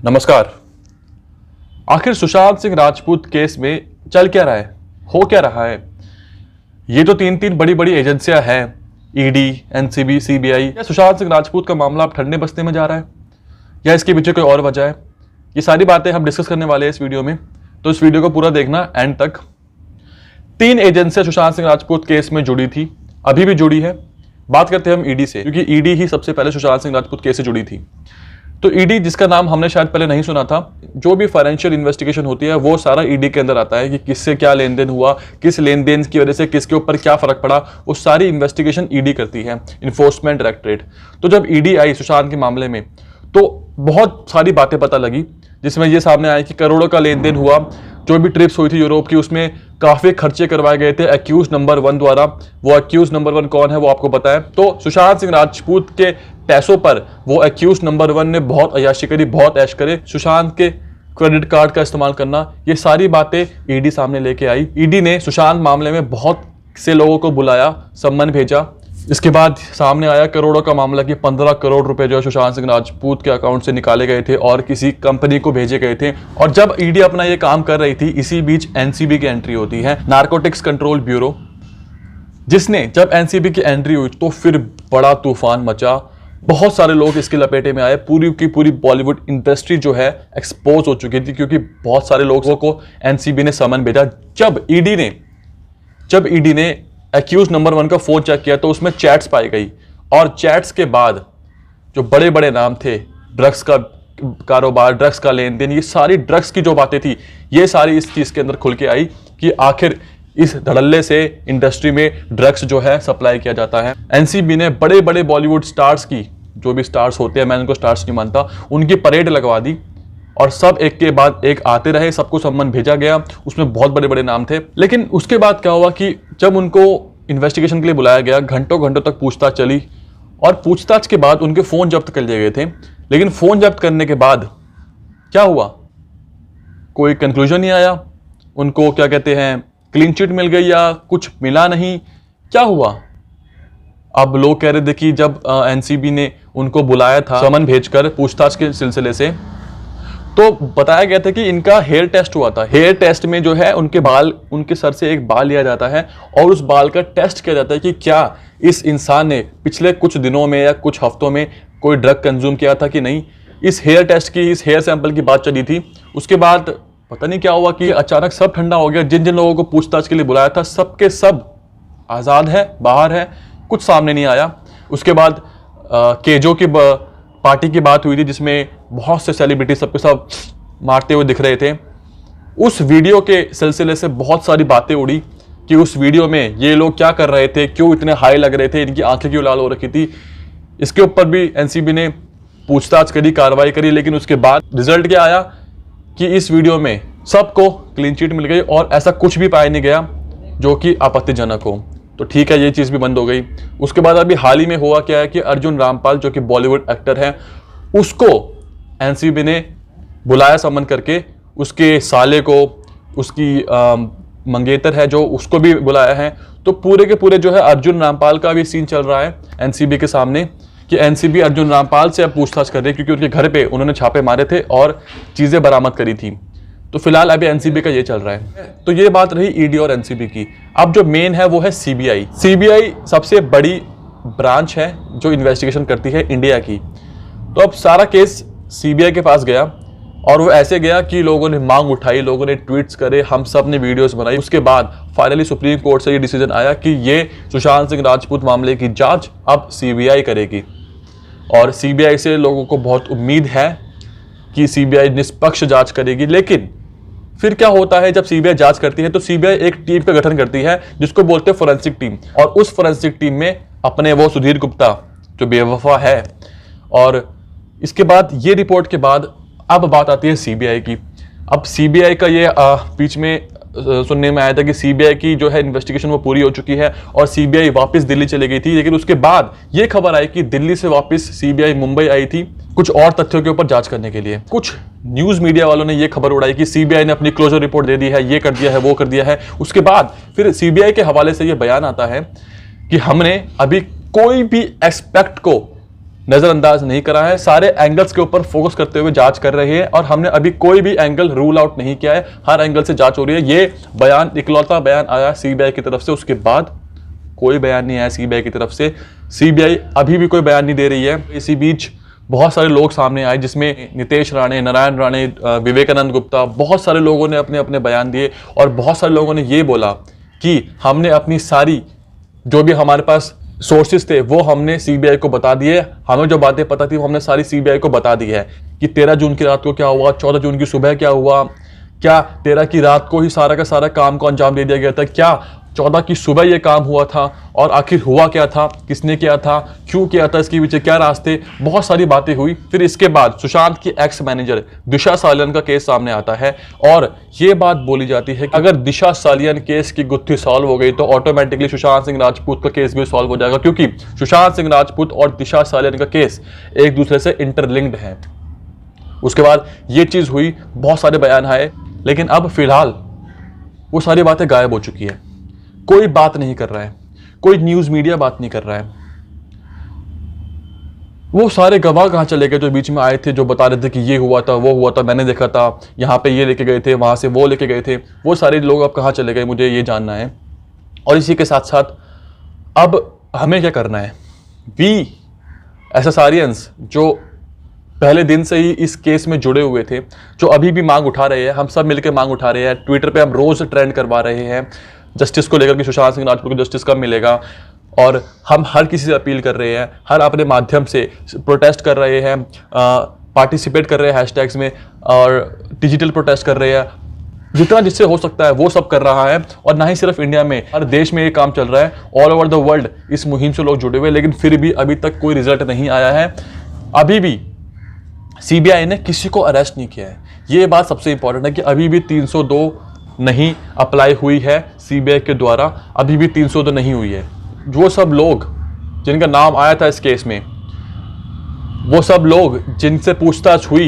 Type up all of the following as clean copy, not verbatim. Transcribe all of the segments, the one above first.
नमस्कार। आखिर सुशांत सिंह राजपूत केस में चल क्या रहा है, हो क्या रहा है? ये तो तीन बड़ी बड़ी एजेंसियां हैं, ईडी, एनसीबी, सीबीआई। या सुशांत सिंह राजपूत का मामला अब ठंडे बस्ते में जा रहा है या इसके पीछे कोई और वजह है? ये सारी बातें हम डिस्कस करने वाले हैं इस वीडियो में, तो इस वीडियो को पूरा देखना एंड तक। 3 एजेंसियां सुशांत सिंह राजपूत केस में जुड़ी थी, अभी भी जुड़ी है। बात करते हैं हम ईडी से, क्योंकि ईडी ही सबसे पहले सुशांत सिंह राजपूत केस से जुड़ी थी। तो ईडी, जिसका नाम हमने शायद पहले नहीं सुना था, जो भी फाइनेंशियल इन्वेस्टिगेशन होती है वो सारा ईडी के अंदर आता है कि किससे क्या लेन देन हुआ, किस लेन देन की वजह से किसके ऊपर क्या फर्क पड़ा, वो सारी इन्वेस्टिगेशन ईडी करती है, इन्फोर्समेंट डायरेक्टरेट। तो जब ईडी आई सुशांत के मामले में तो बहुत सारी बातें पता लगी, जिसमें ये सामने आया कि करोड़ों का लेन देन हुआ। जो भी ट्रिप्स हुई थी यूरोप की, उसमें काफी खर्चे करवाए गए थे एक्यूज नंबर 1 द्वारा। वो एक्यूज नंबर 1 कौन है वो आपको पता है। तो सुशांत सिंह राजपूत के पैसों पर वो एक्यूज नंबर 1 ने बहुत अय्याशी करी, बहुत ऐश करे। सुशांत के क्रेडिट कार्ड का इस्तेमाल करना, ये सारी बातें ईडी सामने लेके आई। ईडी ने सुशांत मामले में बहुत से लोगों को बुलाया, सम्मन भेजा। इसके बाद सामने आया करोड़ों का मामला कि 15 करोड़ रुपए जो है सुशांत सिंह राजपूत के अकाउंट से निकाले गए थे और किसी कंपनी को भेजे गए थे। और जब ईडी अपना ये काम कर रही थी, इसी बीच एनसीबी की एंट्री होती है, नारकोटिक्स कंट्रोल ब्यूरो, जिसने जब एनसीबी की एंट्री हुई तो फिर बड़ा तूफान मचा। बहुत सारे लोग इसके लपेटे में आए। पूरी की पूरी बॉलीवुड इंडस्ट्री जो है एक्सपोज हो चुकी थी, क्योंकि बहुत सारे लोगों को एनसीबी ने समन भेजा। जब ईडी ने एक्यूज नंबर 1 का फोन चेक किया तो उसमें चैट्स पाई गई, और चैट्स के बाद जो बड़े बड़े नाम थे, ड्रग्स का कारोबार, ड्रग्स का लेन देन, ये सारी ड्रग्स की जो बातें थी, ये सारी इस चीज के अंदर खुल के आई कि आखिर इस धड़ल्ले से इंडस्ट्री में ड्रग्स जो है सप्लाई किया जाता है। एनसीबी ने बड़े बड़े बॉलीवुड स्टार्स की, जो भी स्टार्स होते हैं, मैं उनको स्टार्स नहीं मानता, उनकी परेड लगवा दी और सब एक के बाद एक आते रहे। सबको सम्मन भेजा गया, उसमें बहुत बड़े बड़े नाम थे। लेकिन उसके बाद क्या हुआ कि जब उनको इन्वेस्टिगेशन के लिए बुलाया गया, घंटों घंटों तक पूछताछ चली और पूछताछ के बाद उनके फोन जब्त कर लिए गए थे। लेकिन फोन जब्त करने के बाद क्या हुआ, कोई कंक्लूजन नहीं आया। उनको क्या कहते हैं, क्लीन चिट मिल गई या कुछ मिला नहीं, क्या हुआ? अब लोग कह रहे थे कि जब एनसीबी ने उनको बुलाया था समन भेजकर पूछताछ के सिलसिले से, तो बताया गया था कि इनका हेयर टेस्ट हुआ था। हेयर टेस्ट में जो है उनके सर से एक बाल लिया जाता है और उस बाल का टेस्ट किया जाता है कि क्या इस इंसान ने पिछले कुछ दिनों में या कुछ हफ्तों में कोई ड्रग कंज्यूम किया था कि नहीं। इस हेयर टेस्ट की, इस हेयर सैंपल की बात चली थी। उसके बाद पता नहीं क्या हुआ कि अचानक सब ठंडा हो गया। जिन जिन लोगों को पूछताछ के लिए बुलाया था सबके सब आज़ाद है, बाहर है, कुछ सामने नहीं आया। उसके बाद केजो की पार्टी की बात हुई थी, जिसमें बहुत से सेलिब्रिटी सबके सब मारते हुए दिख रहे थे। उस वीडियो के सिलसिले से बहुत सारी बातें उड़ी कि उस वीडियो में ये लोग क्या कर रहे थे, क्यों इतने हाई लग रहे थे, इनकी आंखें क्यों लाल हो रखी थी। इसके ऊपर भी एनसीबी ने पूछताछ करी, कार्रवाई करी। लेकिन उसके बाद रिजल्ट क्या आया कि इस वीडियो में सबको क्लीन चिट मिल गई और ऐसा कुछ भी पाया नहीं गया जो कि आपत्तिजनक हो। तो ठीक है, ये चीज़ भी बंद हो गई। उसके बाद अभी हाल ही में हुआ क्या है कि अर्जुन रामपाल, जो कि बॉलीवुड एक्टर है, उसको एनसीबी ने बुलाया समन करके। उसके साले को, उसकी मंगेतर है जो, उसको भी बुलाया है। तो पूरे के पूरे जो है अर्जुन रामपाल का भी सीन चल रहा है एनसीबी के सामने कि एनसीबी अर्जुन रामपाल से अब पूछताछ कर रही है, क्योंकि उनके घर पे उन्होंने छापे मारे थे और चीज़ें बरामद करी थी। तो फिलहाल अभी एनसीबी का ये चल रहा है। तो ये बात रही ईडी और एनसीबी की। अब जो मेन है वो है सीबीआई। सीबीआई सबसे बड़ी ब्रांच है जो इन्वेस्टिगेशन करती है इंडिया की। तो अब सारा केस सीबीआई के पास गया और वो ऐसे गया कि लोगों ने मांग उठाई, लोगों ने ट्वीट्स करे, हम सब ने वीडियोस बनाई। उसके बाद फाइनली सुप्रीम कोर्ट से ये डिसीजन आया कि ये सुशांत सिंह राजपूत मामले की जांच अब सीबीआई करेगी। और सीबीआई से लोगों को बहुत उम्मीद है कि सीबीआई निष्पक्ष जांच करेगी। लेकिन फिर क्या होता है, जब सीबीआई जांच करती है तो सीबीआई एक टीम का गठन करती है जिसको बोलते हैं फोरेंसिक टीम। और उस फोरेंसिक टीम में अपने वो सुधीर गुप्ता जो बेवफा है। और इसके बाद ये रिपोर्ट के बाद अब बात आती है सीबीआई की। अब सीबीआई का ये बीच में सुनने में आया था कि सीबीआई की जो है इन्वेस्टिगेशन वो पूरी हो चुकी है और सीबीआई वापस दिल्ली चली गई थी। लेकिन उसके बाद ये खबर आई कि दिल्ली से वापस सीबीआई मुंबई आई थी कुछ और तथ्यों के ऊपर जांच करने के लिए। कुछ न्यूज मीडिया वालों ने ये खबर उड़ाई कि सीबीआई ने अपनी क्लोजर रिपोर्ट दे दी है, ये कर दिया है, वो कर दिया है। उसके बाद फिर सीबीआई के हवाले से ये बयान आता है कि हमने अभी कोई भी एक्सपेक्ट को नजरअंदाज नहीं करा है, सारे एंगल्स के ऊपर फोकस करते हुए जांच कर रहे हैं और हमने अभी कोई भी एंगल रूल आउट नहीं किया है, हर एंगल से जांच हो रही है। ये बयान, इकलौता बयान आया सीबीआई की तरफ से, उसके बाद कोई बयान नहीं आया सीबीआई की तरफ से। सीबीआई अभी भी कोई बयान नहीं दे रही है। इसी बीच बहुत सारे लोग सामने आए, जिसमें नितेश राणे, नारायण राणे, विवेकानंद गुप्ता, बहुत सारे लोगों ने अपने अपने बयान दिए और बहुत सारे लोगों ने ये बोला कि हमने अपनी सारी जो भी हमारे पास सोर्सेज थे वो हमने सीबीआई को बता दिए, हमें जो बातें पता थी वो हमने सारी सीबीआई को बता दी है कि 13 जून की रात को क्या हुआ, 14 जून की सुबह क्या हुआ, क्या 13 की रात को ही सारा का सारा काम को अंजाम दे दिया गया था, क्या 14 की सुबह ये काम हुआ था और आखिर हुआ क्या था, किसने किया था, क्यों किया था, इसके पीछे क्या रास्ते, बहुत सारी बातें हुई। फिर इसके बाद सुशांत की एक्स मैनेजर दिशा सालियन का केस सामने आता है और ये बात बोली जाती है कि अगर दिशा सालियन केस की गुत्थी सॉल्व हो गई तो ऑटोमेटिकली सुशांत सिंह राजपूत का केस भी सॉल्व हो जाएगा, क्योंकि सुशांत सिंह राजपूत और दिशा सालियन का केस एक दूसरे से इंटरलिंक्ड है। उसके बाद ये चीज हुई, बहुत सारे बयान आए, लेकिन अब फिलहाल वो सारी बातें गायब हो चुकी है। कोई बात नहीं कर रहा है, कोई न्यूज मीडिया बात नहीं कर रहा है। वो सारे गवाह कहां चले गए जो बीच में आए थे, जो बता रहे थे कि ये हुआ था, वो हुआ था, मैंने देखा था, यहां पे ये लेके गए थे, वहां से वो लेके गए थे, वो सारे लोग अब कहां चले गए, मुझे ये जानना है। और इसी के साथ साथ अब हमें क्या करना है। वी एसएसआरियंस जो पहले दिन से ही इस केस में जुड़े हुए थे, जो अभी भी मांग उठा रहे हैं, हम सब मिलकर मांग उठा रहे हैं, ट्विटर पे हम रोज ट्रेंड करवा रहे हैं जस्टिस को लेकर कि सुशांत सिंह राजपूत को जस्टिस कब मिलेगा। और हम हर किसी से अपील कर रहे हैं, हर अपने माध्यम से प्रोटेस्ट कर रहे हैं, पार्टिसिपेट कर रहे हैं हैशटैग्स में और डिजिटल प्रोटेस्ट कर रहे हैं, जितना जिससे हो सकता है वो सब कर रहा है। और ना ही सिर्फ इंडिया में, हर देश में ये काम चल रहा है, ऑल ओवर द वर्ल्ड इस मुहिम से लोग जुड़े हुए, लेकिन फिर भी अभी तक कोई रिजल्ट नहीं आया है। अभी भी सीबीआई ने किसी को अरेस्ट नहीं किया है, ये बात सबसे इंपॉर्टेंट है कि अभी भी 302 नहीं अप्लाई हुई है सीबीआई के द्वारा, अभी भी 302 नहीं हुई है। वो सब लोग जिनका नाम आया था इस केस में, वो सब लोग जिनसे पूछताछ हुई,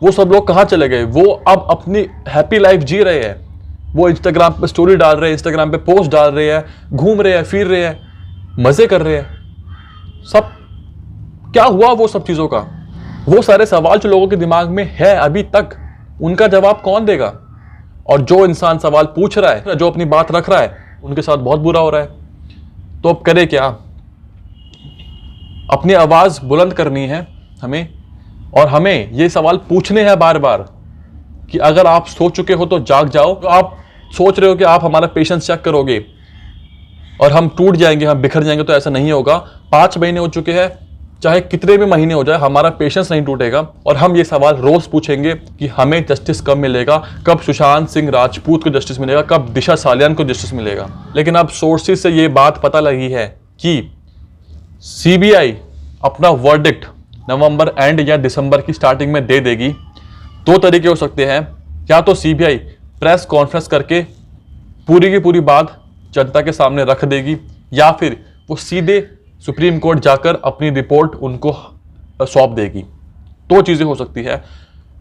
वो सब लोग कहाँ चले गए। वो अब अपनी हैप्पी लाइफ जी रहे हैं, वो इंस्टाग्राम पे स्टोरी डाल रहे हैं, इंस्टाग्राम पे पोस्ट डाल रहे हैं, घूम रहे हैं, फिर रहे हैं, मजे कर रहे हैं। सब क्या हुआ वो सब चीज़ों का, वो सारे सवाल जो लोगों के दिमाग में है अभी तक, उनका जवाब कौन देगा। और जो इंसान सवाल पूछ रहा है, जो अपनी बात रख रहा है, उनके साथ बहुत बुरा हो रहा है। तो अब करे क्या, अपनी आवाज बुलंद करनी है हमें, और हमें ये सवाल पूछने हैं बार बार कि अगर आप सो चुके हो तो जाग जाओ। तो आप सोच रहे हो कि आप हमारा पेशेंस चेक करोगे और हम टूट जाएंगे, हम बिखर जाएंगे, तो ऐसा नहीं होगा। 5 महीने हो चुके हैं, चाहे कितने भी महीने हो जाए, हमारा पेशेंस नहीं टूटेगा और हम ये सवाल रोज पूछेंगे कि हमें जस्टिस कब मिलेगा, कब सुशांत सिंह राजपूत को जस्टिस मिलेगा, कब दिशा सालियन को जस्टिस मिलेगा। लेकिन अब सोर्सेज से ये बात पता लगी है कि सीबीआई अपना वर्डिक्ट नवंबर एंड या दिसंबर की स्टार्टिंग में दे देगी। 2 तरीके हो सकते हैं, या तो सीबीआई प्रेस कॉन्फ्रेंस करके पूरी की पूरी बात जनता के सामने रख देगी, या फिर वो सीधे सुप्रीम कोर्ट जाकर अपनी रिपोर्ट उनको सौंप देगी। 2 चीज़ें हो सकती है,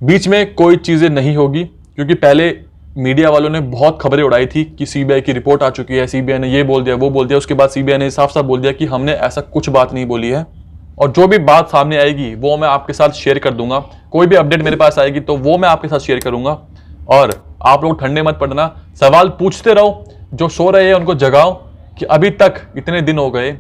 बीच में कोई चीज़ें नहीं होगी, क्योंकि पहले मीडिया वालों ने बहुत खबरें उड़ाई थी कि सीबीआई की रिपोर्ट आ चुकी है, सीबीआई ने ये बोल दिया, वो बोल दिया। उसके बाद सीबीआई ने साफ साफ बोल दिया कि हमने ऐसा कुछ बात नहीं बोली है, और जो भी बात सामने आएगी वो मैं आपके साथ शेयर कर दूंगा। कोई भी अपडेट मेरे पास आएगी तो वो मैं आपके साथ शेयर करूंगा। और आप लोग ठंडे मत पड़ना, सवाल पूछते रहो, जो सो रहे हैं उनको जगाओ कि अभी तक इतने दिन हो गए,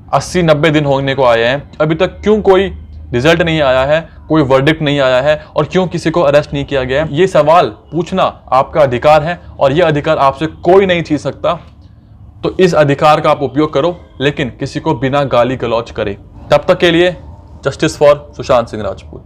80-90 दिन होने को आए हैं, अभी तक क्यों कोई रिजल्ट नहीं आया है, कोई वर्डिक्ट नहीं आया है, और क्यों किसी को अरेस्ट नहीं किया गया है। ये सवाल पूछना आपका अधिकार है और ये अधिकार आपसे कोई नहीं छीन सकता। तो इस अधिकार का आप उपयोग करो, लेकिन किसी को बिना गाली गलौज करे। तब तक के लिए जस्टिस फॉर सुशांत सिंह राजपूत।